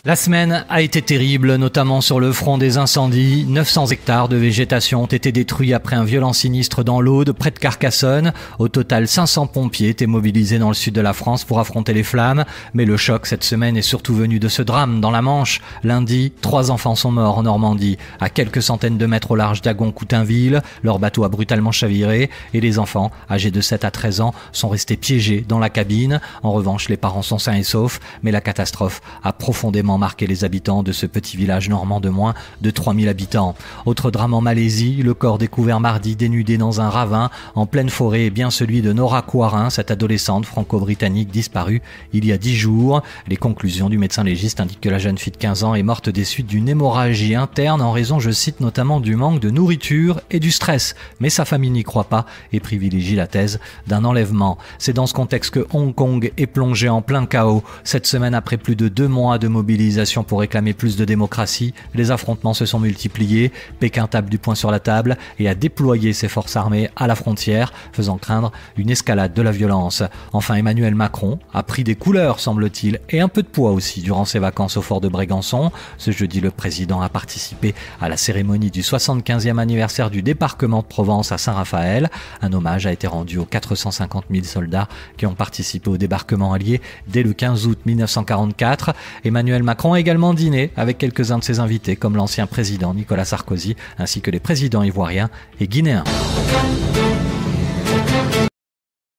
La semaine a été terrible, notamment sur le front des incendies. 900 hectares de végétation ont été détruits après un violent sinistre dans l'Aude, près de Carcassonne. Au total, 500 pompiers étaient mobilisés dans le sud de la France pour affronter les flammes. Mais le choc cette semaine est surtout venu de ce drame dans la Manche. Lundi, 3 enfants sont morts en Normandie, à quelques centaines de mètres au large d'Agon-Coutainville. Leur bateau a brutalement chaviré et les enfants, âgés de 7 à 13 ans, sont restés piégés dans la cabine. En revanche, les parents sont sains et saufs, mais la catastrophe a profondément marqué les habitants de ce petit village normand de moins de 3000 habitants. Autre drame en Malaisie, le corps découvert mardi dénudé dans un ravin en pleine forêt est bien celui de Nora Kouarin, cette adolescente franco-britannique disparue il y a 10 jours. Les conclusions du médecin légiste indiquent que la jeune fille de 15 ans est morte des suites d'une hémorragie interne en raison, je cite, notamment du manque de nourriture et du stress. Mais sa famille n'y croit pas et privilégie la thèse d'un enlèvement. C'est dans ce contexte que Hong Kong est plongé en plein chaos. Cette semaine, après plus de 2 mois de mobilisation pour réclamer plus de démocratie, les affrontements se sont multipliés. Pékin tape du poing sur la table et a déployé ses forces armées à la frontière, faisant craindre une escalade de la violence. Enfin, Emmanuel Macron a pris des couleurs, semble-t-il, et un peu de poids aussi durant ses vacances au fort de Brégançon. Ce jeudi, le président a participé à la cérémonie du 75e anniversaire du débarquement de Provence à Saint-Raphaël. Un hommage a été rendu aux 450 000 soldats qui ont participé au débarquement allié dès le 15 août 1944. Emmanuel Macron a également dîné avec quelques-uns de ses invités comme l'ancien président Nicolas Sarkozy ainsi que les présidents ivoiriens et guinéens.